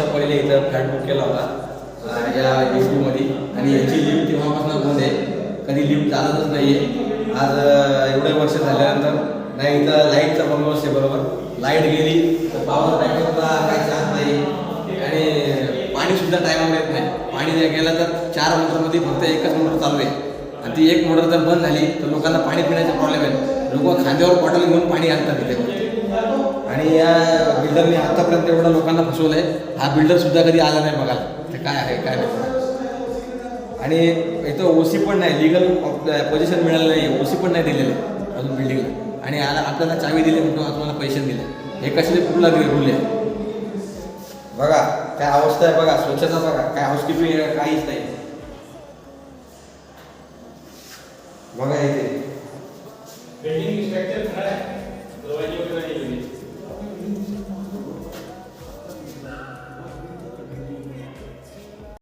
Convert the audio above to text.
वर्षा पहिले इथं flat book केला होता या मध्ये आणि याची लिफ्ट तेव्हापासून बंद आहे, कधी लिफ्ट चालतच नाही आहे. आज एवढे वर्ष झाल्यानंतर नाही इथं लाईटचा बंदोबस्त आहे बरोबर. लाईट गेली तर पावर बँकला काही चान्स नाही आणि पाणीसुद्धा टायमावर येत नाही. पाणी जर गेलं तर 4 मोटरमध्ये फक्त एकच मोटर चालू आहे आणि ती एक मोटर जर बंद झाली तर लोकांना पाणी पिण्याचा प्रॉब्लेम आहे. लोक खांद्यावर बॉटल घेऊन पाणी आणतात तिथे. आणि या बिल्डरने आतापर्यंत एवढं लोकांना फसवलं आहे. हा बिल्डरसुद्धा कधी आला नाही बघायला ते काय आहे काय नाही. आणि इथं ओसी पण नाही, लिगल पोझिशन मिळालं नाही, ओसी पण नाही दिलेलं अजून बिल्डिंगला. आणि आपल्याला चावी दिली म्हणून तुम्हाला पैसे दिले. हे कशाचे कुठला रूल आहे बघा, काय अवस्था आहे बघा, स्वच्छता बघा, काय हाऊसकीपिंग काहीच नाही बघा. इथे